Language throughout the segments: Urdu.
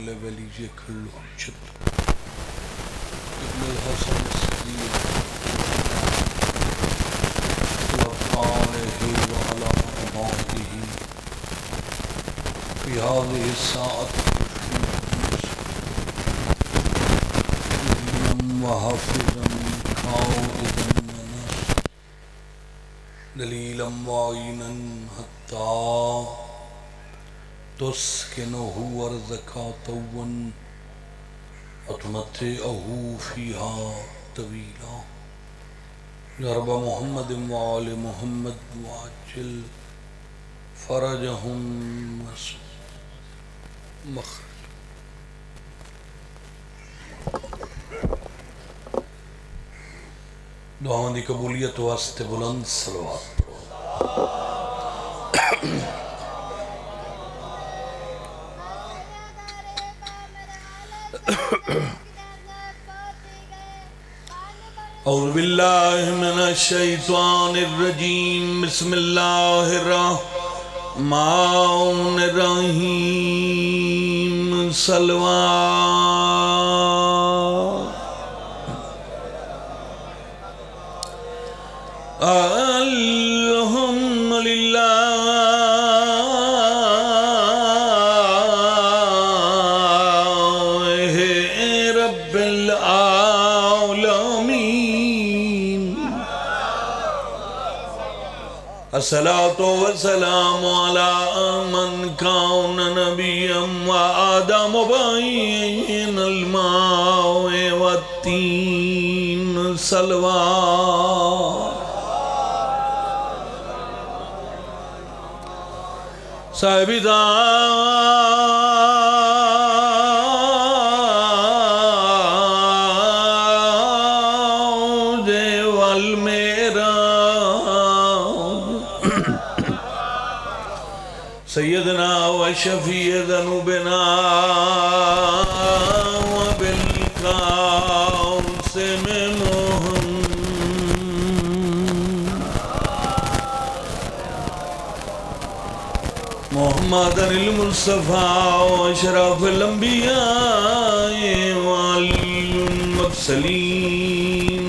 مولا ولی کل حجت ابن الحسن الصدیق وآلہ وعلا آبائہ فی هذه الساعة وحافظا قائدا دلیلا معینا حتی تسکنه ارضک طوا وتمتعه فيها طویلا یا رب محمد وآل محمد وعجل فرجهم مخرج دعاؤں دی قبولیت واسطے بلند صلوات اعوذ باللہ من الشیطان الرجیم بسم اللہ الرحمن الرحیم صلوات الحمدللہ رب العالمین الصلاة والسلام على من كان نبيا وآدم بين الماء والتين صلوات صاحب داؤد والمیراج سیدنا و شفیع ذنوبنا وبالقاسم محمد المصطفى واشرف الانبیاء والمرسلین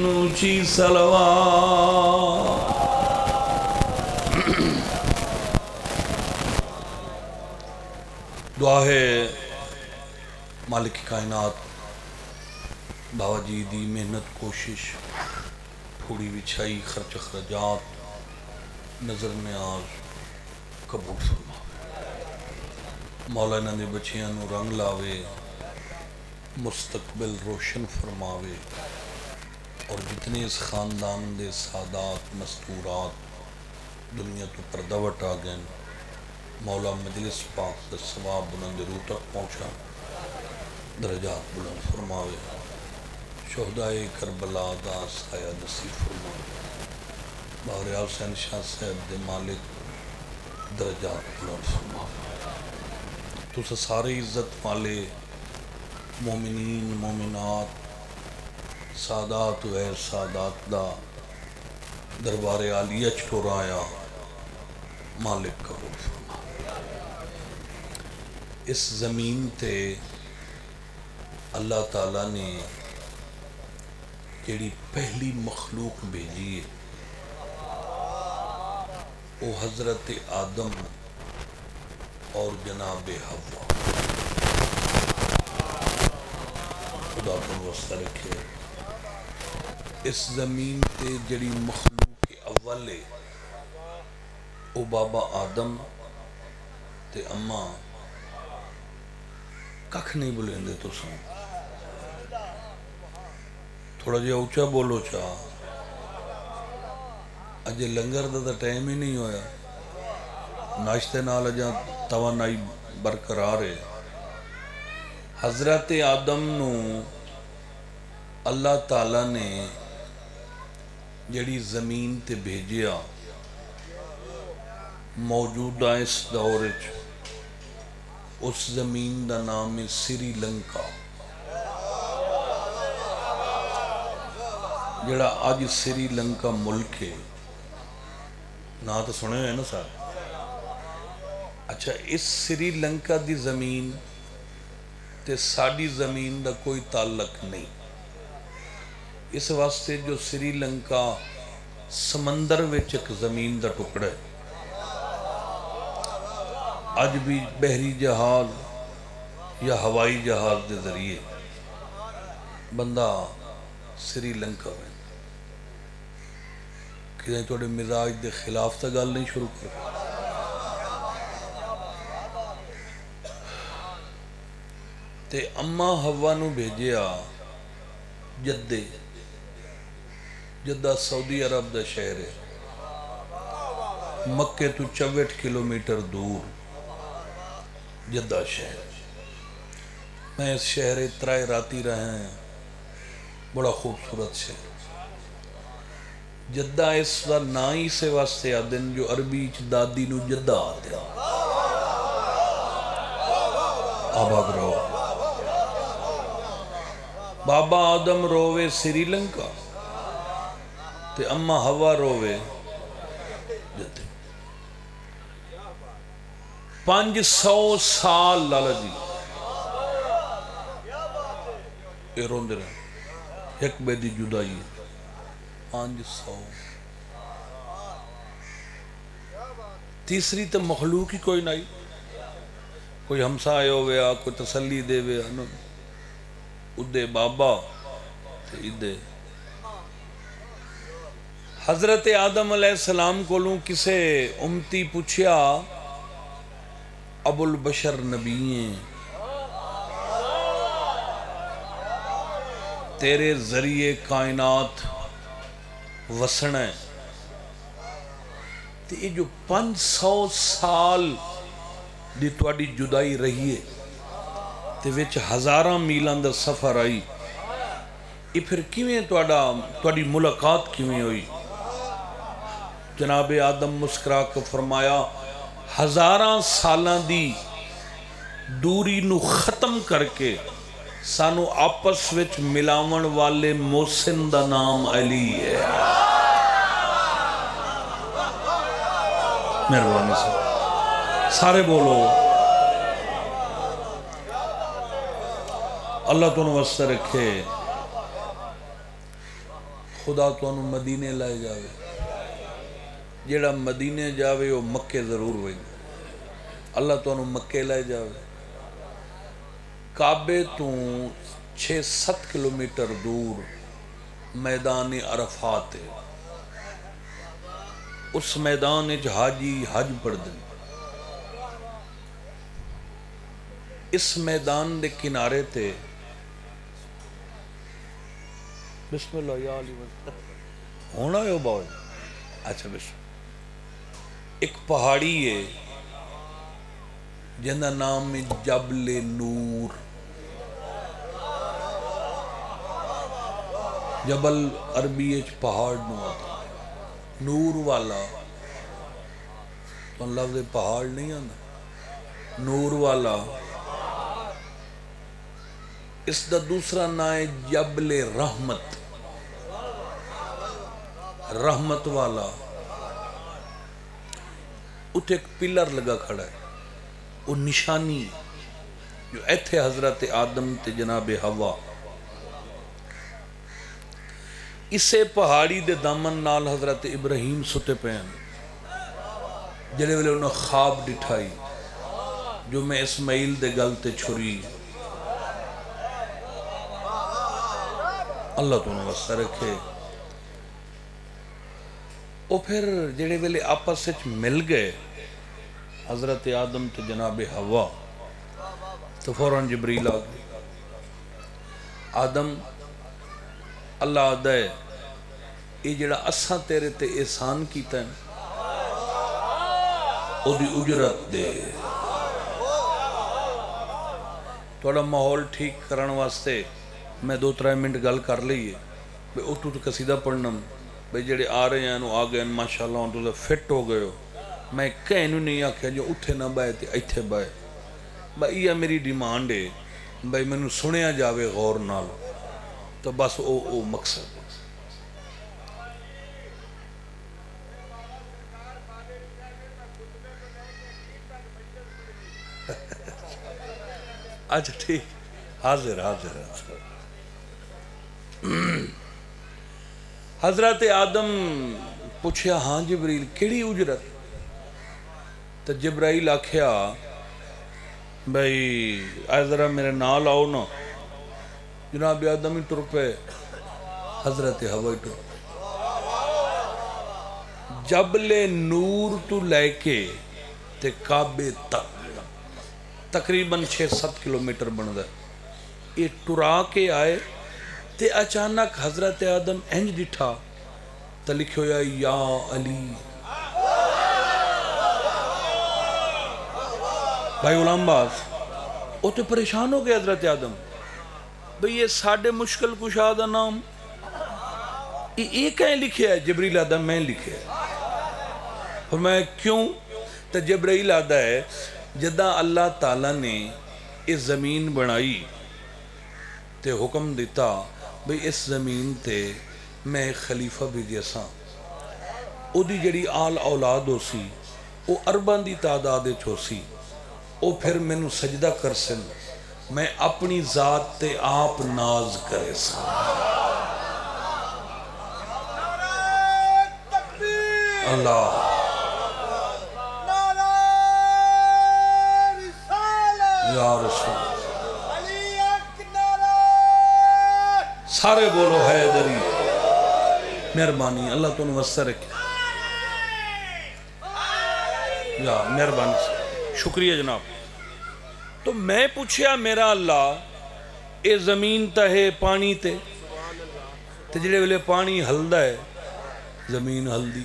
اونچی صلوات دعا ہے مالک کائنات باوجی دی محنت کوشش تھوڑی بچھائی خرچ اخراجات نظر نیاز قبول فرما مولا انہاں دے بچیاں نو رنگ لاوے مستقبل روشن فرماوے اور جتنے اس خاندان دے سادات مستورات دنیا تو پردہ وٹا گئے مولا مجلس پاک دے ثواب بلند روح تک پہنچا درجات بلند فرماوے شہدائے کربلا دا سایہ نصیب فرماوے باوری حسین شاہ صاحب دے مالک درجات بلند فرماوے تو سارے عزت والے مومنین مومنات سادات غیر سادات دا دربار عالیہ چھوڑایا مالک قبول فرما اس زمین تے اللہ تعالیٰ نے جڑی پہلی مخلوق بھیجی ہے وہ حضرت آدم اور جناب حوا خدا کو واسطہ رکھے اس زمین تے جڑی مخلوق اول ہے او بابا آدم تے اماں ککھ نہیں بولیں تو سن تھوڑا جہا اونچا بولو چاہ اجے لنگر دا ٹائم ہی نہیں ہویا ناشتے نال اجا توانائی برقرار ہے حضرت آدم نو اللہ تعالیٰ نے جڑی زمین تے بھیجیا موجودہ اس دور اس زمین دا نام ہے سری لنکا جڑا آج سری لنکا ملک ہے نا تو سنے ہوئے نا سارے اچھا اس سری لنکا دی زمین تے ساڑی زمین دا کوئی تعلق نہیں. اس واسطے جو سری لنکا سمندر وچ ایک زمین دا ٹکڑا ہے، اج بھی بحری جہاز یا ہوائی جہاز دے ذریعے بندہ سری لنکا میں کہ توڑے مزاج دے خلاف تا گل نہیں شروع کر. تے اماں ہوا نو بھیجیا جدے، جدہ سعودی عرب دا شہر ہے، مکے تو 64 کلومیٹر دور جدہ شہر. میں اس شہر اترائے راتی رہے ہیں، بڑا خوبصورت شہر. جدہ اس دا نائی سے واسطے آدن جو عربی دادی نو جدہ آتے ہیں. آباد رو بابا آدم روے سری لنکا تے اماں ہوا روے جدے. 500 سال لالا جی اے روندے رہے ایک بے دی جدائی. 500 تیسری تو مخلوق ہی کوئی نہیں، کوئی ہمسائے ہویا کوئی تسلی دے وے ادھے بابا تے ادھے. حضرت آدم علیہ السلام کو لوں کسے امتی پوچھیا ابو البشر نبییں تیرے ذریعے کائنات وسنا ہے، تے یہ جو 500 سال دی تواڈی جدائی رہی ہے تے وچ ہزاراں میلاں دا سفر آئی، یہ پھر کیویں تواڈی ملاقات کیویں ہوئی؟ جناب آدم مسکرا کے فرمایا ہزاراں سالاں دی دوری نو ختم کر کے سانو آپس وچ ملاون والے محسن دا نام علی ہے. مہربانی سے سارے بولو اللہ تو واسطے رکھے، خدا تو مدینے لائے جاوے. جیڑا مدینے جاوے وہ مکے ضرور ہوئے، اللہ تو مکے لائے جاوے. کعبے تو 6-7 کلومیٹر دور میدان عرفات ہے، اس میدان حاجی حج پڑھ دیں. اس میدان دے کنارے تے بسم اللہ یا علی ہونا ہے وہ باؤ. اچھا بسم ایک پہاڑی ہے جنہ نام ہے جبل نور. جبل عربی اچ پہاڑ نو آتا، نور والا تو لفظ پہاڑ نہیں آنا، نور والا. اس دا دوسرا نام ہے جبل رحمت، رحمت والا. اتھے ایک پلر لگا کھڑا ہے، وہ نشانی جو ایتھے حضرت آدم تے جناب ہوا اسے پہاڑی دے دامن نال حضرت ابراہیم ستے پین جڑے ویلے انہوں خواب ڈٹھائی جو میں اسماعیل دے گل تے چھری. اللہ تو واسطہ رکھے. وہ پھر جڑے ویلے آپس سچ مل گئے حضرت آدم تے جناب ہوا تو فوراً جبریل آ گئے. آدم اللہ آدھا ہے یہ جڑا اساں تیرے تے احسان کیتا ہے او دی اجرت دے. تھوڑا ماحول ٹھیک کرن واسطے میں 2-3 منٹ گل کر لئیے بے اتو تو قصیدہ پڑھنا بے جڑے آ رہے ہیں آ گئے ماشاءاللہ ان تو فٹ ہو گئے ہو. میں کہنو نہیں آکھیا جو اٹھے نہ بائے تے ایتھے بائے. بھائی یہ میری ڈیمانڈ ہے بھائی میں نے سنیا جاوے غور نال تو بس او مقصد. اچھا ٹھیک حاضر حاضر حضرت آدم پوچھیا ہاں جبریل کیڑی اجرت؟ تو جبرائیل آکھیا بھئی آئے ذرا میرے نال آؤ نا. جناب آدم ہی ٹر پہ، حضرت حوا ہی ٹر پہ. جبل نور تو لے کے تے کعبے تک تقریباً 6-7 کلومیٹر بندا ہے. یہ ٹرا کے آئے تے اچانک حضرت آدم انج ڈٹھا تے لکھو یا علی. بھائی غلام باز وہ تو پریشان ہو گئے حضرت آدم، بھئی یہ ساڑھے مشکل کشا دا نام یہ کہیں لکھے ہے؟ جبریل آدم میں لکھے ہے. فرمایا کیوں؟ تو جبریل آدھا ہے جدہ اللہ تعالیٰ نے اس زمین بنائی تے حکم دیتا بھئی اس زمین تے میں ایک خلیفہ بھی جیسا او دی جڑی آل اولاد ہو سی او اربان دی تعداد ہو سی او پھر میں نو سجدہ کر سن میں اپنی ذات تے آپ ناز کرے سا. اللہ یا رسول سارے بولو حیدری. مہربانی اللہ تو نوستہ رکھے. یا مہربانی شکریہ جناب. تو میں پوچھیا میرا اللہ اے زمین تہے پانی تے جڑے ویلے پانی ہلدا ہے زمین ہلدی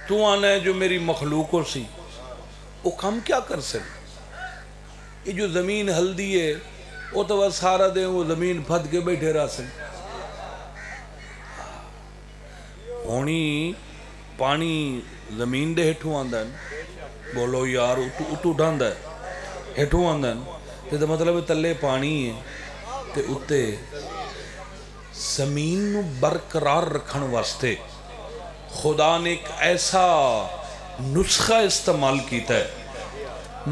تو آنا ہے جو میری مخلوقوں سی وہ کم کیا کر سن؟ یہ جو زمین ہلدی ہے وہ تو بس سارا دے وہ زمین پھد کے بیٹھے رہ سن. ہونی پانی زمین دے ہٹھوں آندن بولو یار اتو ڈھاندہ ہے ہٹھوں آندن تو مطلب تلے پانی ہے تے اتے زمین نو برقرار رکھن واسطے خدا نے ایک ایسا نسخہ استعمال کیتا ہے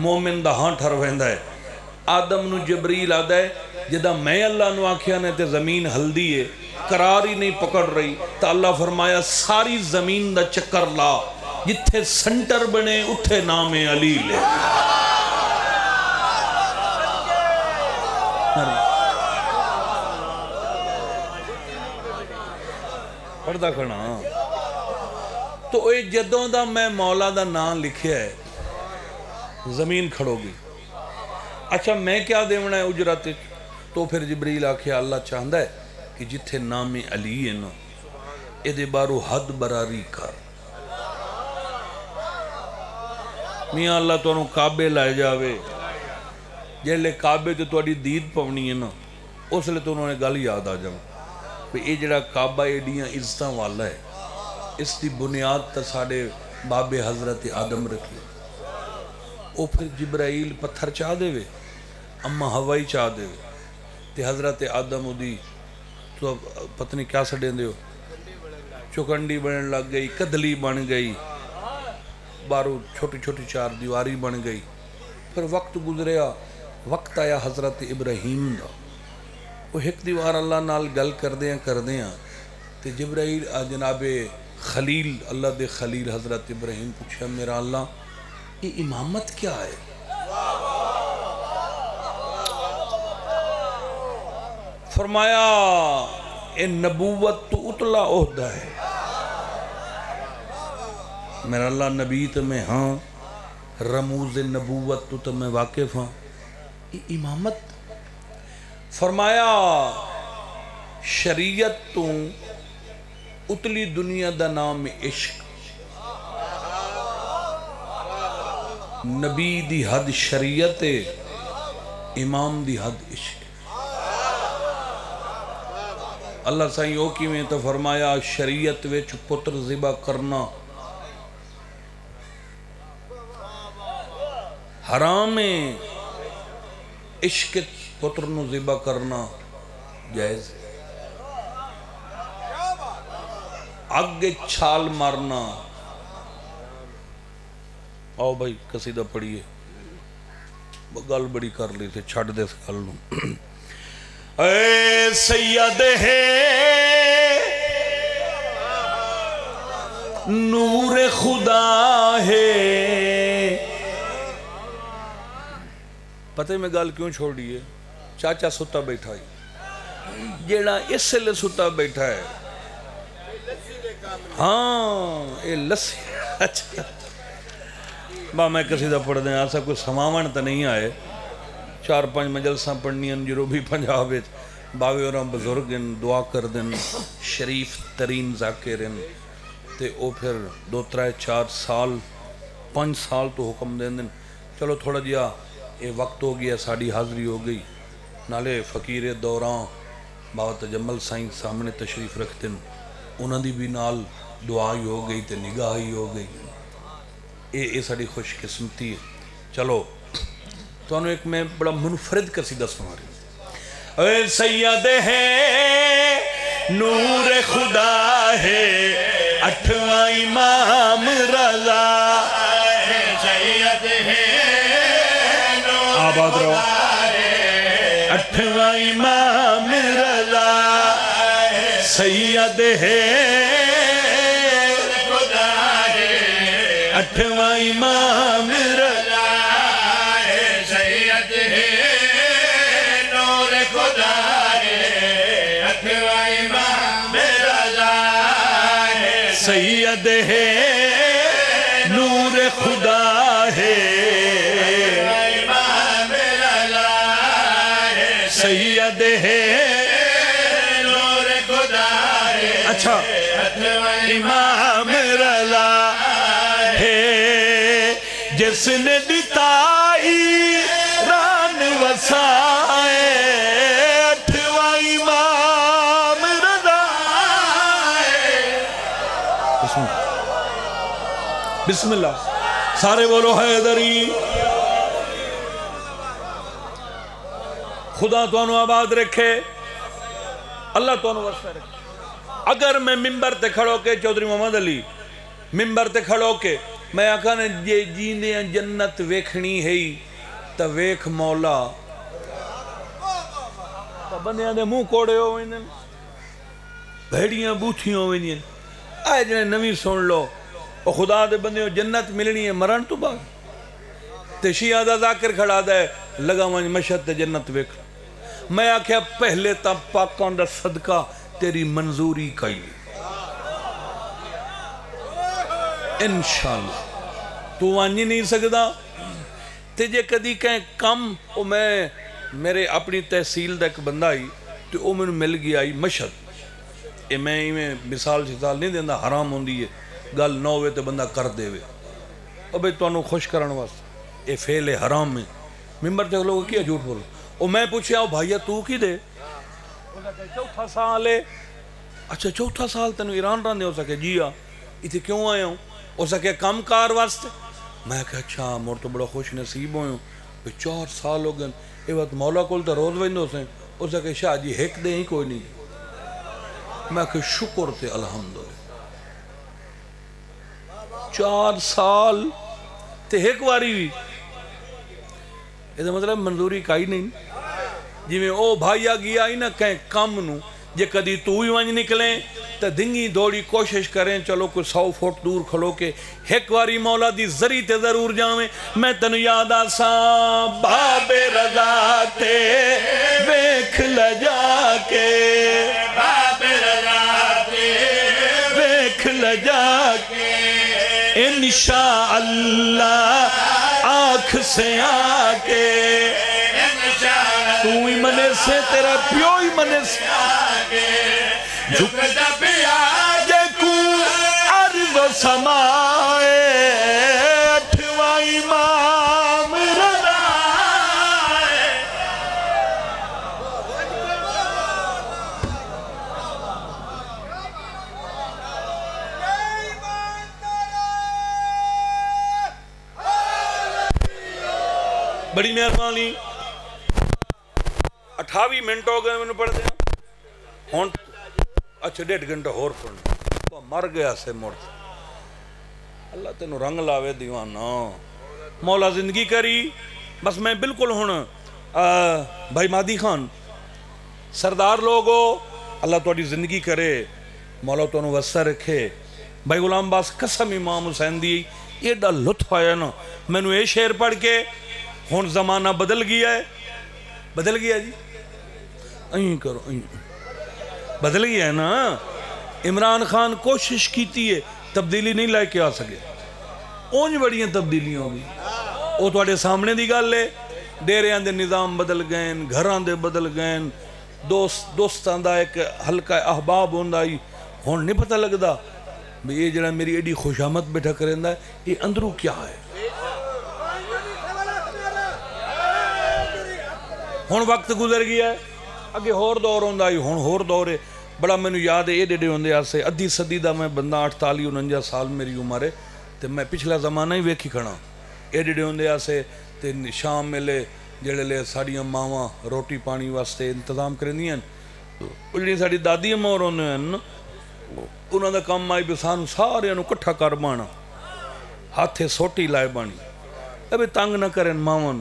مومن دا ہاں ٹھر ویندہ ہے. آدم نو جبریل آدھا ہے جدہ میں اللہ نو آکھیا نے تے زمین ہلدی ہے قرار ہی نہیں پکڑ رہی تو اللہ فرمایا ساری زمین دا چکر لا جتھے سنٹر بنے اتھے نام علی لے. پردہ کھڑا تو اے جدوں دا میں مولا دا نام لکھیا ہے زمین کھڑو گی. اچھا میں کیا دیونا ہے اجرت؟ تو پھر جبریل آکھیا اللہ چاہندہ ہے کہ جتھے نام علی ہے نا ادھے بارو حد براری کر. میاں اللہ تو انہوں کعبے لائے جاوے جیلے کعبے تو توڑی دید پونی ہے نا اس لئے تو انہوں نے گل یاد آ جاؤں کہ یہ جڑا کعبہ ایڈیاں عزتاں والا ہے اس دی بنیاد تا ساڑے باب حضرت آدم رکھی. او پھر جبرائیل پتھر چاہ دے وے اما ہوائی چاہ دے وے تے حضرت آدم دی تو پتنی کیا سڑیں دے ہو چکنڈی بنن لگ گئی کدلی بن گئی بارو چھوٹی چھوٹی چار دیواری بن گئی. پھر وقت گزریا وقت آیا حضرت ابراہیم دا وہ ایک دیوار اللہ نال گل کردیاں تے جبرائیل جناب خلیل اللہ دے خلیل حضرت ابراہیم پوچھا میرا اللہ یہ امامت کیا ہے؟ فرمایا اے نبوت تو اتلا عہدہ ہے. میرا اللہ نبی تو میں ہاں رموز نبوت تو میں واقف ہاں یہ امامت. فرمایا شریعت تو اتلی دنیا دا نام عشق نبی دی حد شریعت امام دی حد عشق. اللہ سائیں یو کی میں تو فرمایا شریعت ویچ پتر ذبح کرنا حرام ہے عشق پتر نو ذبح کرنا جائز ہے. آگے چھال مارنا آؤ بھائی قصیدہ پڑھیے گل بڑی کر لی تھی چھڑ دے اس گل نو اے سید ہے نور خدا ہے پتہ میں گل کیوں چھوڑی ہے چاچا ستا بیٹھا ہے جیڑا اس لئے ستا بیٹھا ہے ہاں اے لسی اچھا با میں قصیدہ پڑھ دیں آسا کوئی سماون تا نہیں آئے 4-5 مجلساں پڑھنی ہیں جنوبی پنجاب باوے اور بزرگ دعا کر دیں شریف ترین ذاکر تے او پھر 2-3-4 سال 5 سال تو حکم دیں دیں چلو تھوڑا جیا اے وقت ہو گیا ساڑی حاضری ہو گئی نالے فقیر دوران بابا تجمل سائیں سامنے تشریف رکھتے ہیں انہوں دی بھی نال دعائی ہو گئی تے نگاہی ہو گئی اے ساڑی خوش قسمتی ہے چلو تو انہوں ایک میں بڑا منفرد قصیدہ سنا رہی اے سید ہے نور خدا ہے 8واں امام رضا سید ہے آباد رہو 8واں امام رضا سید ہے خدا ہے 8واں امام رضا سید ہے نور خدا ہے 8واں امام رضا سید ہے نور خدا ہے امام رضا سید ہے نور خدا ہے اچھا امام رضا ہے جس نے دتائی ران وسائے 8واں امام رضا بسم اللہ سارے بولو حیدری خدا تو انہوں آباد رکھے اللہ تو انہوں وسائے رکھے اگر میں ممبر تے کھڑو کے چودھری محمد علی ممبر تے کھڑو کے میں آکھا نے جے جیندے ہیں جنت ویکھنی ہے تا ویکھ مولا تا بندیاں دے منہ کوڑے ہوئے ہیں بھیڑیاں بوتھیاں ہوئے ہیں آئے جنہیں نوی سن لو اور خدا دے بندیوں جنت ملنی ہے مرن تو بعد تے شیعہ دا ذاکر کھڑا دے لگا منج مشہد تے جنت ویکھ میں آکھیا پہلے تا پاکان دا صدقہ تیری منظوری کئی انشاءاللہ تو وانجی نہیں سکتا تجھے کدی کہیں کم او میں میرے اپنی تحصیل دا ایک بندہ آئی تو او میں مل گیا آئی مشہد اے میں مثال شتال نہیں دیندہ حرام ہوندی ہے گل نوے تے بندہ کر دے وے اب تو انہوں خوش کرن واسطے اے فعل حرام میں ممبر تے لوگوں کیا جھوٹ بولو او میں پوچھیا او بھائیہ تو کی دے چوتھا سال ہے اچھا چوتھا سال تینو ایران رہنے ہو سکے جی ہاں اتھے کیوں آئے ہوں ہو سکے کم کار واسطے میں کہا اچھا مور تو بڑا خوش نصیب ہوئے ہوں 4 سال ہو گئے اے وقت مولا کول تا روز ویندو سے ہو سکے شاہ جی ہیک دے ہی کوئی نہیں میں کہا شکر تے الحمدللہ 4 سال تے ہیک واری بھی یہ مطلب منظوری کائی نہیں جی میں او بھائیا گیا ہی نہ کہیں کم نو جے کدی تو ہی وانج نکلیں تا دنگی دوڑی کوشش کریں چلو کوئی 100 فٹ دور کھلو کے ایک واری مولا دی ذری تے ضرور جاویں میں تنو یاد آساں باب رضا تے ویکھ لجا کے باب رضا تے ویکھ لجا کے انشاءاللہ آنکھ سے آکے تو ہی منے سے تیرا پیو ہی منے سے آگے جھکتا پہ آجے کو عرض و سمائے 8واں امام رضا بڑی مہربانی 28 منٹ ہو گئے میں پڑھ دیا ہون اچھا 1.5 گھنٹہ اور پڑھنا تو مر گیا سے مرد اللہ تینو رنگ لاوے دیوانا مولا زندگی کری بس میں بالکل ہوں بھائی مہدی خان سردار لوگو اللہ تھوڑی زندگی کرے مولا تنہوں وسع رکھے بھائی غلام باس قسم امام حسین دی ایڈا لطف آیا نا میں نے یہ شعر پڑھ کے ہون زمانہ بدل گیا جی این کرو این بدل گیا ہے نا عمران خان کوشش کیتی ہے تبدیلی نہیں لائے کے آ سکے اونج بڑیاں تبدیلیاں ہوگی وہ تھوڑے سامنے دی گل ہے ڈیریاں دے نظام بدل گئے گھراں دے بدل گئے دوستان دا ایک ہلکا احباب ہوندا ہی ہون نہیں پتہ لگدا یہ جڑا میری ایڈی خوشامت بیٹھا کریندا ہے یہ اندروں کیا ہے ہون وقت گزر گیا ہے اگے ہور دور ہوندا ہی ہون ہور دور ہے بڑا میں نے یاد ہے یہ ڈیڈے ہوندے آسے ادھی صدی دا میں بندہ 48-49 سال میری عمر ہے تے میں پچھلا زمانہ ہی ویکھی کھڑا یہ ڈیڈے ہوندے آسے تے شام ملے جڑے لے ساڑیاں ماواں روٹی پانی واسطے انتظام کرندیاں جڑی ساڑی دادی مور ہوندے ہیں انہاں دا کام آئی بھی سانو سارے انہوں کٹھا کر بانا ہاتھے سوٹی لائے بانی ابھی تنگ نہ کریں ماواں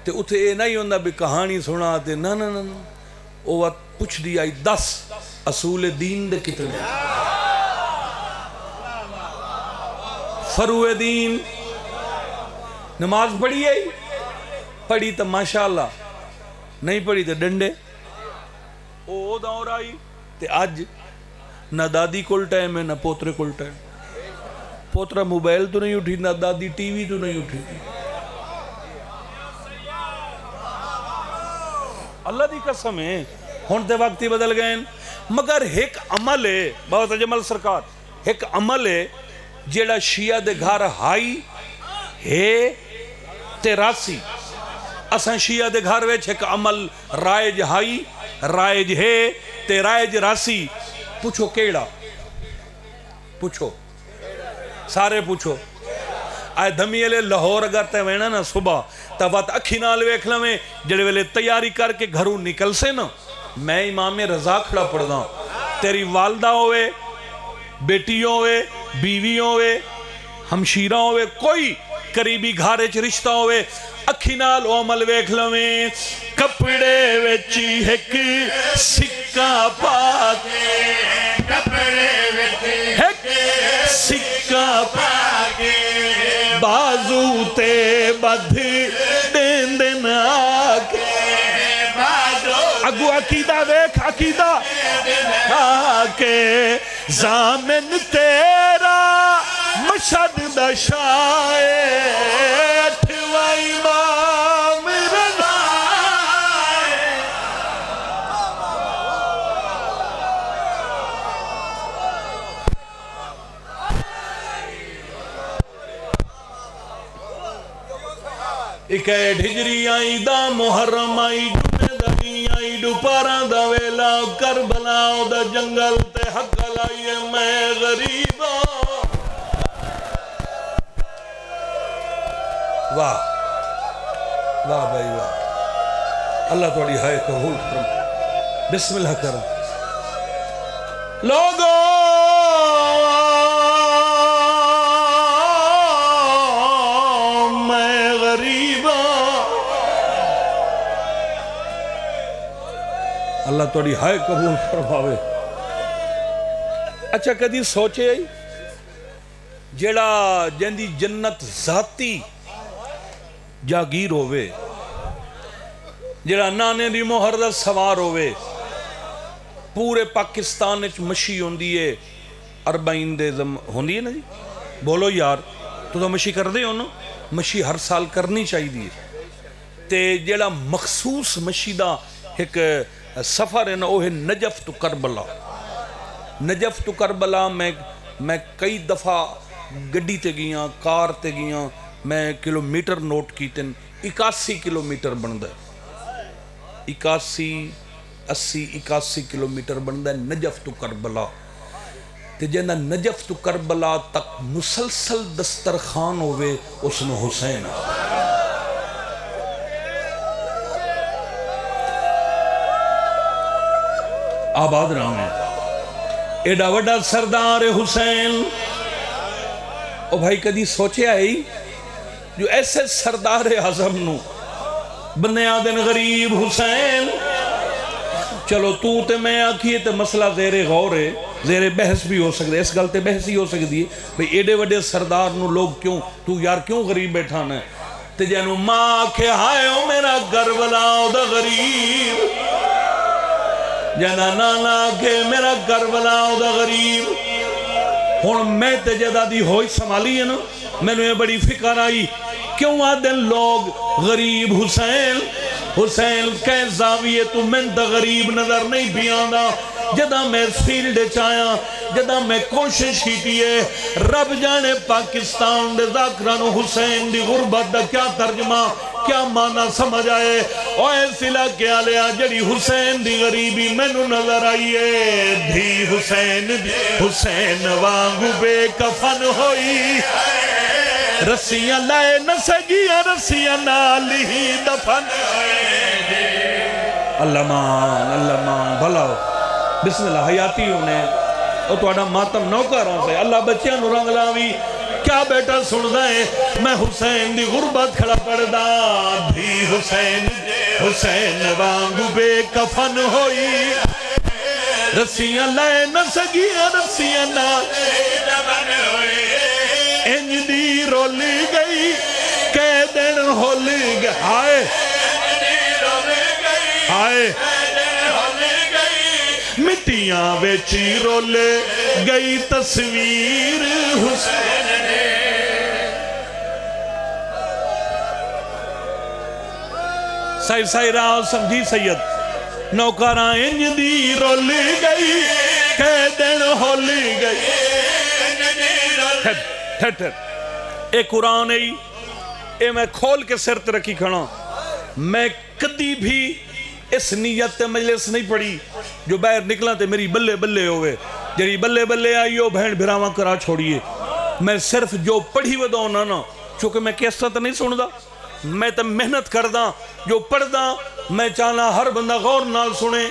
تے اتھے اے نہیں ہوندہ بھی کہانی سنا تے نا نا نا وہ وقت پوچھ دی آئی 10 اصول دین دے کتنے فروع دین نماز پڑھی ہے پڑھی تو ماشاءاللہ نہیں پڑھی تو ڈنڈے او دور آئی تے آج نہ دادی کل ٹائم ہے نہ پوترے کل ٹائم پوترا موبائل تو نہیں اٹھی نہ دادی ٹی وی تو نہیں اٹھی اللہ دی قسم ہے ہونتے وقت ہی بدل گئے مگر ایک عمل ہے بہت اجمل سرکار ایک عمل ہے جیڑا شیعہ دے گھر ہائی ہے تے راسی اساں شیعہ دے گھر ویچ ایک عمل رائج ہائی رائج ہے تے رائج راسی پوچھو کیڑا پوچھو سارے پوچھو آئے دھمیلے لاہور اگر تے وینا نا صبح تا وقت اکھی نال ویکھ لویں جڑے ویلے تیاری کر کے گھروں نکل سے نا میں امام رضا کھڑا پڑھ دا تیری والدہ ہوئے بیٹیوں ہوئے بیویوں ہوئے ہمشیرہ ہوئے کوئی قریبی گھارے چ رشتہ ہوئے اکھی نال او عمل ویکھ لویں کپڑے وچی ایک سکہ پا کے کپڑے وچی ایک سکہ پا کے بازو تے بدھ دین دن آکے اگو عقیدہ دیکھ عقیدہ آکے زامن تیرا مشہد دا شائے اٹھوا امام رضا ایک ایڈ ہجری آئی دا محرم آئی جمعہ دنی آئی ڈپارا دا ویلا کربلا دا جنگل تے حق لائیے میں غریبا واہ واہ بھائی واہ اللہ توڑی ہائے قبول کرم بسم اللہ کرم لوگوں میں غریبا اللہ توڑی ہائے قبول فرماوے اچھا کدی سوچے جیڑا جندی جنت ذاتی جاگیر ہوئے جیڑا نانے دی مہر دا سوار ہوئے پورے پاکستان اچھ مشی ہوندی ہے 40 دے ہوندی ہے نا جی بولو یار تو مشی کر دے ہو نا مشی ہر سال کرنی چاہی دی تے جیڑا مخصوص مشی دا ایک سفر ہے نا وہ ہے نجف تو کربلا نجف تو کربلا میں کئی دفعہ گڈی تے گیاں کار تے گیاں میں کلومیٹر نوٹ کیتن 81 کلومیٹر بندہ ہے 81 کلومیٹر بندہ ہے نجف تو کربلا تے جنہ نجف تو کربلا تک مسلسل دسترخان ہوئے اس نے حسین آباد رہا ہے ایڈا وڈا سردار حسین او بھائی کدی سوچے آئی جو ایسے سردار اعظم نو بندے آدن غریب حسین. چلو تو تے میں آکھیے تے مسئلہ زیر غور ہے, زیر بحث بھی ہو سکتا ہے, اس گل تے بحث ہی ہو سکتی ہے بھئی ایڈے وڈے سردار نو لوگ کیوں, تو یار کیوں غریب بیٹھانا ہے. تے جانو ماں آکھے ہائے او میرا کربلاؤ دا غریب, جانا نانا آکھے میرا کربلاؤ دا غریب. ہون میں تے جدہ دی ہوئی سنبھالی ہے نا, میں نے بڑی فکر آئی کیوں آدن لوگ غریب حسین. حسین کہیں زاویے تو من دا غریب نظر نہیں بیانا. جدہ میں فیلڈ چایا, جدہ میں کوشش کی ہے, رب جانے پاکستان دے ذاکران حسین دی غربت دا کیا ترجمہ کیا معنی سمجھ آئے. اوہ سلا کیا لیا جڑی حسین دی غریبی میں نو نظر آئیے. دھی حسین دی حسین وانگو بے کفن ہوئی, رسیاں لائے نہ سگیاں رسیاں نالی ہی دفن. اللہ مان بھلا ہو. بسم اللہ حیاتی انہیں اور تو اڈا ماتم نوکروں سے اللہ بچیاں نو رنگ لاوی. کیا بیٹا سن دائیں میں حسین دی غربت کھڑا پڑ دا. بھی حسین حسین وانگو بے کفن ہوئی, رسیاں لائے نہ سگیاں رسیاں نالی دفن ہوئی. انج دی رولی گئی کہہ دن ہولی گئی, ہائے ہائے مٹیاں ویچی رولے گئی تصویر حسین نے. سائی راہ سمجھی سید نوکران انج دی رولی گئی کہہ دن ہولی گئی. اے قرآن ہے, اے میں کھول کے سرت رکھی کھڑا. میں کدی بھی اس نیت تے مجلس نہیں پڑی جو باہر نکلا تے میری بلے بلے ہوئے, جری بلے بلے آئی ہو بہن بھراواں کرا چھوڑیے. میں صرف جو پڑھی ودا ہونا نا, چونکہ میں کیسا تا نہیں سن دا, میں تا محنت کر دا جو پڑھ دا. میں چاہنا ہر بندہ غور نال سنے.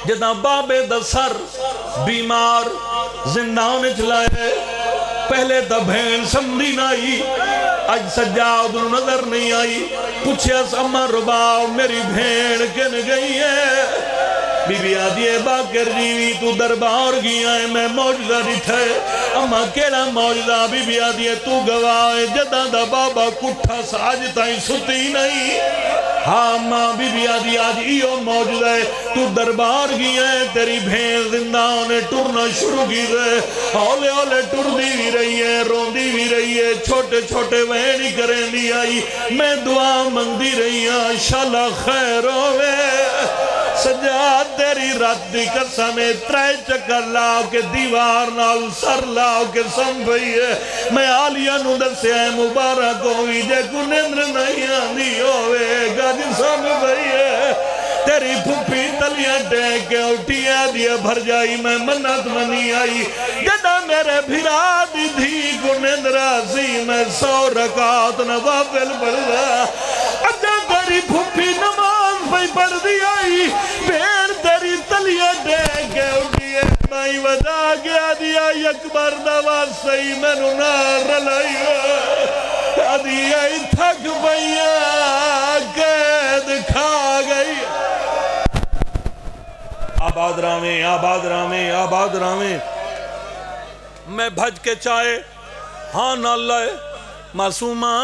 جدہ بابے دا سر بیمار زندان چلائے, پہلے تا بہن سمدھی نہ آئی, آج سجاد نظر نہیں آئی. پوچھیا سما رباؤ میری بہن کن گئی ہے. بی بی آدھیے باکر جیوی تو دربار گیا ہے, میں موجزہ ڈٹھے. اما کیڑا موجزہ, بی بی آدھیے تو گواہ جدہ دا بابا کٹھا ساج تائیں ستی نہیں. ہاں ماں بی بی آدھی آج ایو موجود ہے, تو دربار گیا ہے, تیری بھین زندان ٹرنا شروع کی رہے. اولے اولے ٹر دی بھی رہی ہے, رون دی بھی رہی ہے, چھوٹے چھوٹے وینی کریں دی آئی. میں دعا منگ دی رہی ہاں انشاءاللہ خیر ہوئے. سجاد تیری رات دی قسمیں ترے چکر لاؤ کے دیوار نال سر لاؤ کے سنبھئی ہے. میں آلیہ نو دسے ہے مبارک ہوئی جے کو نندر نہیں آندی ہوئے گا جی سنبھئی ہے. تیری پھوپی تلیاں ٹینک کے اٹھیا دیا بھر جائی, میں منت منی آئی. جدہ میرے بھرا دی دھی کو نندر آسی, میں 100 رکعت نوافل پڑھ رہا. اجا تیری پھوپی نماز پہ پڑھ دی آئی, پیر تیری تلیاں ٹینک کے اٹھیا مائی ودا گیا دیا یکبر نواز سہی میں نو نار رلائی. آدھی آئی تھک بھئیا قید کھا گئی. آباد رامیں آباد رامیں آباد رامیں. میں بھج کے چاہے ہاں نہ لائے معصومہ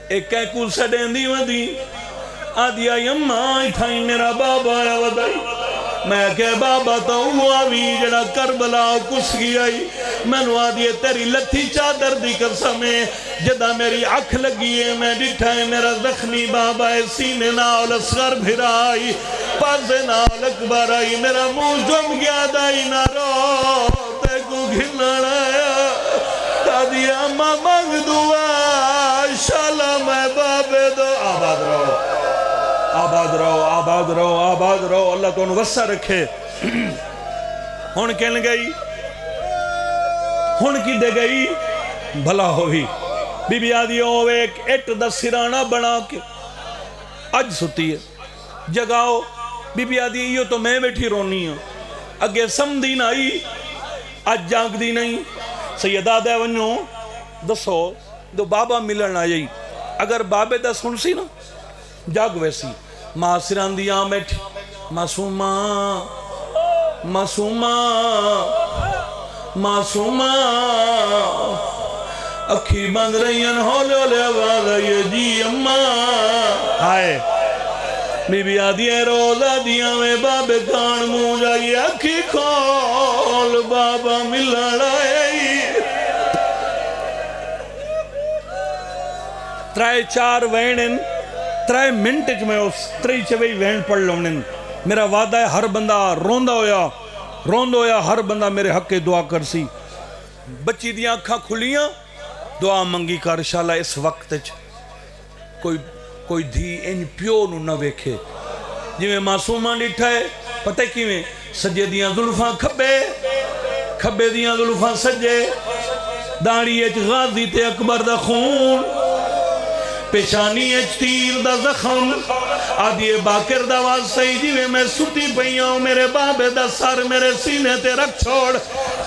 ایک کیکو سڑیں دی ودی. آدھی آئی اممہ اتھائی میرا بابا آیا ودائی. میں کہ بابا تو ہوا بھی جڑا کربلا کس گی آئی. میں نو آدھی تیری لتھی چادر دی قسمیں جدہ میری آنکھ لگی ہے, میں ڈٹھائے میرا زخمی بابا ہے, سینے ناول اصغر بھرائی, پاسے ناول اکبر آئی. میرا منہ جم گیا دائی نہ رو تے کو گھنڑ آیا. آدھی اممہ مانگ دعا انشاءاللہ میں بابے دو. آباد رہو آباد رہو آباد رہو آباد رہو, اللہ تو انہوں وسع رکھے. ہون کہنے گئی ہون کی دے گئی بھلا ہوئی. بی بی آدھی ہوئے ایک ایٹ دا سرانہ بنا کے اج ستی ہے جگاؤ. بی بی آدھی یہ تو میں بیٹھی رونی ہوں, اگے سمدھی نہ آئی اج جانگ دی نہیں. سیدہ دے ونیوں دسو دو بابا ملن آئی. اگر بابے دا سن سی نا جاگ ویسی معاصران دیاں بیٹھی معصومہ معصومہ معصومہ اکھی بند رہین ہولے ہولے آواز آئیے جی اماں آئے بی بی آدھی روزہ دیاں میں بابے کان موں جائیے اکھی کھول بابا ملن آئی ترائے چار وینن ترائے منٹ میں اس تری چوئی وین پڑھ لونن میرا وعدہ ہے ہر بندہ روندہ ہویا ہر بندہ میرے حق کے دعا کر سی بچی دیاں اکھاں کھلیاں دعا منگی کر انشاءاللہ اس وقت کوئی دھی ان پیو نو نہ ویکھے جی میں معصومہ ڈٹھا ہے پتہ کی میں سجے دیاں ظلفاں کھبے دیاں ظلفاں سجے داڑی ایچ غازی تے اکبر دا خون پیشانی ایچ تیر دا زخم آدھی باکر دا واسطی جی میں ستی پہیاں میرے بابے دا سر میرے سینے تے رکھ چھوڑ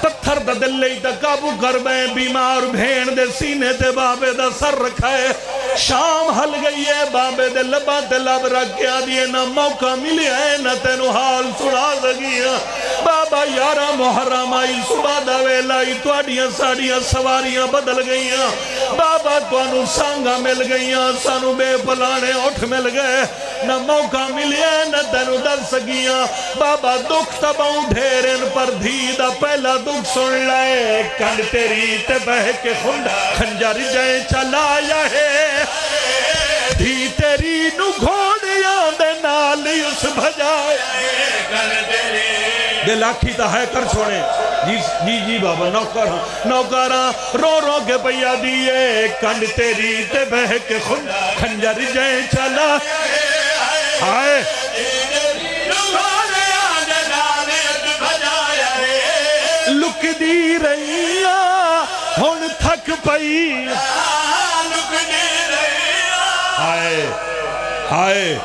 پتھر دا دلئی تا قابو کر بیں بیمار بھین دے سینے تے بابے دا سر رکھائے شام حل گئی ہے بابے دے لبا تے لب رکھ کے آدھی نہ موقع ملی ہے نہ تینو حال سڑا لگی ہے بابا یارہ محرم آئی صبح دا ویلائی توڑیاں ساڑیاں سواریاں بدل گئی ہیں بابا توانو سانگا مل گئی ہیں سانو بے پلانے اٹھ مل گئے نہ موقع ملی ہے نہ تینو در سگیاں بابا دکھ تباؤں ڈھیرن پر دھی دا پہلا دکھ سن لائے کن تیری تے بہ کے خنجر جائیں چلایا ہے دھی تیری نو گھوڑیاں دے نالی اس بھجائے کن تیری دے لاکھی تا ہے کر چھوڑے جی بابا نوکارا رو کے پیا دیئے کن تیری تے بہ کے خنجر جائیں چلا آئے لک دی رہیاں ہون تھک پئی آئے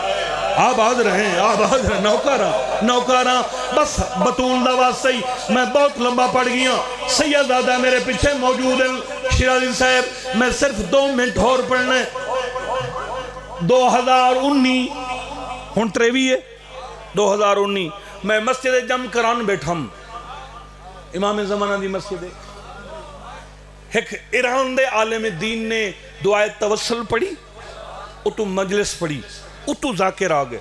آباد رہیں نوکارا بس بطول دا واسطی میں بہت لمبا پڑ گیا سیدزادہ میرے پیچھے موجود ہیں شیرازی صاحب میں صرف 2 منٹ اور پڑھنے 2019 ہون تریوی ہے 2019 میں مسجد جم کران بیٹھا ہوں امام زمانہ دی مسجد ایک ایران دے عالم دین نے دعائے توسل پڑھی اتو مجلس پڑھی اتو ذاکر آگئے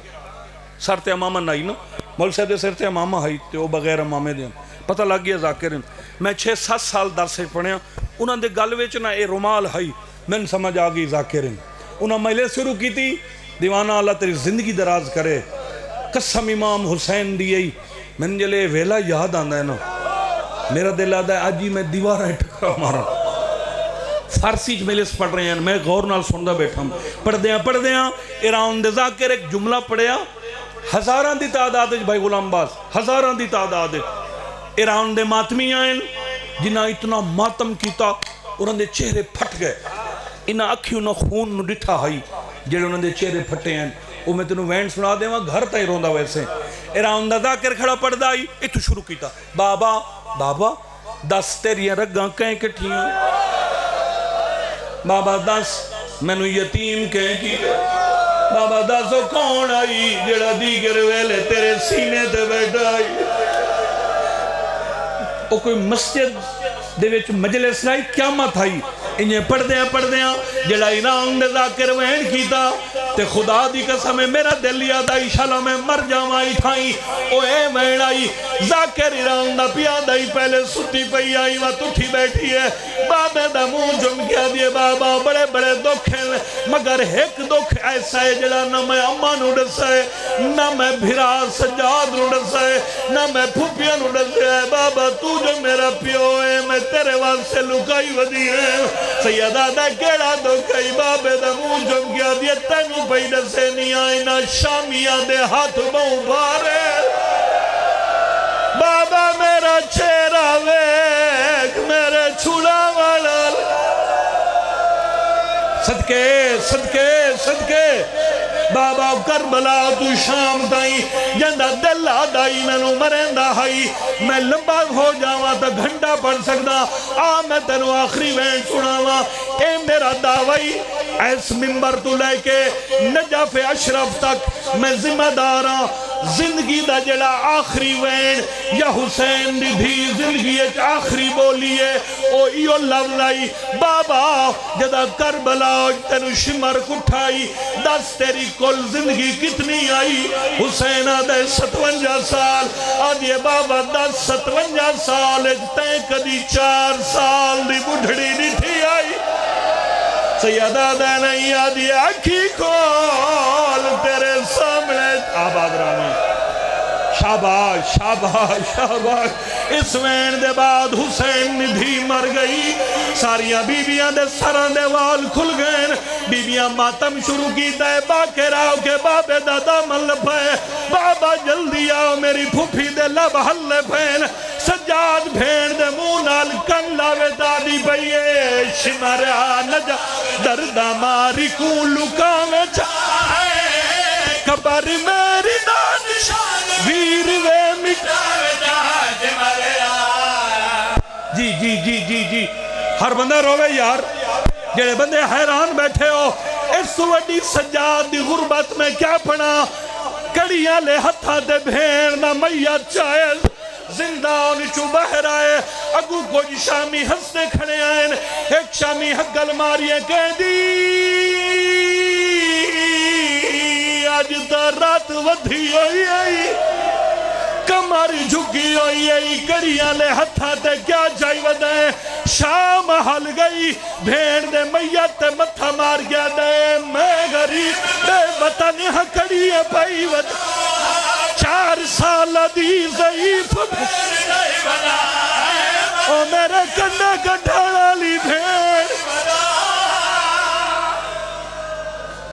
سرتے امامہ نائی نا مول صاحب دے سرتے امامہ ہائی تے وہ بغیر امامے دیں پتہ لگ گیا ذاکر میں 6-7 سال درسے پڑھے انہوں نے گل ویچنا اے رومال ہائی میں نے سمجھ آگئی ذاکر انہوں نے مجلس شروع کی تھی دیوانہ اللہ تیری زندگی دراز کرے قسم امام حسین دیئی میں نے جلے ویلا یاد آندہ ہے نا میرا دل آدھا ہے آجی میں دیوارہ ٹکرا مارا فارسی مجلس پڑھ رہے ہیں میں غور نال سندہ بیٹھا ہوں پڑھ دیاں ایران دے ذاکر ایک جملہ پڑھیا ہزاران دی تعداد بھائی غلام باز ہزاران دی تعداد ایران دے ماتمی آئیں جنہ اتنا ماتم کیتا انہوں دے چہرے پھٹ گئے انہاں اکھی انہوں خون نو ڈٹھا ہائی جڑے انہوں دے چہرے پھٹے ہیں وہ میں تنہوں وینڈ سنا دے وہاں گھر تائی روندہ ویسے ایران دا ذاکر کھڑا پڑھ دائی اتو شروع کیتا بابا 10 تیریاں رگاں کہیں کٹھیاں بابا 10 میں نو یتیم کہیں کی بابا 10 کون آئی جڑا دیگر ویلے تیرے سینے تے بیٹھ آئی وہ کوئی مسجد دے وچ مجلس نائی قیامت آئی انہیں پڑھ دیاں جڑا ایران دے ذاکر وین کیتا تے خدا دی قسم ہے میرا دل یاد آئی شالا میں مر جامائی تھائی او اے وین آئی ذاکر ایران دا پیاد آئی پہلے ستی پئی آئی وہاں اٹھی بیٹھی ہے بابے دا منہ جم کیا دیے بابا بڑے بڑے دکھ ہیں مگر ایک دکھ ایسا ہے جڑا نہ میں اماں نو ڈسا ہے نہ میں بھرا سجاد نو ڈسا ہے نہ میں پھوپیاں نو ڈسا ہے بابا تو جو میرا پیو ہے میں تیرے واسطے لکائی ودی ہے سیدہ دا کیڑا دکھائی بابے دا منہ جم کیا دیے تینو پیڑ سے نہیں آئی نہ شامیاں دے ہاتھ بہوں بھارے بابا میرا چہرہ ویک میرے چھوڑا والا صدقے بابا کربلا تو شام دائی جندہ دل آدائی میں نو مرندہ ہائی میں لمبا ہو جاواں تا گھنٹا پڑھ سکتا میں تینو آخری وین سناواں اے میرا دعوی ایس ممبر تو لے کے نجف اشرف تک میں ذمہ دارا زندگی دا جڑا آخری وین یا حسین دی بھی زندگی ایک آخری بولیے او ایو لفظائی بابا جدا کربلا تینو شمر کٹھائی دس تیری کل زندگی کتنی آئی حسین آدھے 57 سال آدھے بابا 57 سال تے کدی 4 سال دی بڑھڑی نہیں تھی آئی سیدہ دے نہیں آدھی آکھی کھول تیرے سامنے آباد رامی شاباش شاباش شاباش اس وین دے بعد حسین ندھی مر گئی ساریاں بیبیاں دے سران دے وال کھل گئن بیبیاں ماتم شروع کی دے باکر آؤ کے بابے دادا مل پائے بابا جلدی آؤ میری پھوپھی دے لب حل پھین سجاد بھین دے مونال کن لاوے دادی بھئیے شمرا نجا دردہ ماری کون لکاوے چاہے کبر میری نانشان ویر وے مٹاوے چاہے مریا جی جی جی جی جی ہر بندہ روے یار جڑے بندے حیران بیٹھے ہو اس وڈی سجاد دی غربت میں کیا پڑا کڑیاں لے ہتھا دے بھین نہ میت چاہے زندان چو بہر آئے اگو کچھ شامی ہنسنے کھڑے آئیں ایک شامی حقل ماریے کہہ دی آج تا رات ودھی ہوئی آئی کماری جھکی ہوئی آئی کڑیاں لے ہتھا تے کیا جائی ودائیں شام حل گئی بھین دے میت تے متھا مار گیا دے میں غریب بے وطن ہاں کڑیاں پائی ودائیں 4 سال دی ضعیف او میرے کنڈے کٹھانا لی بھین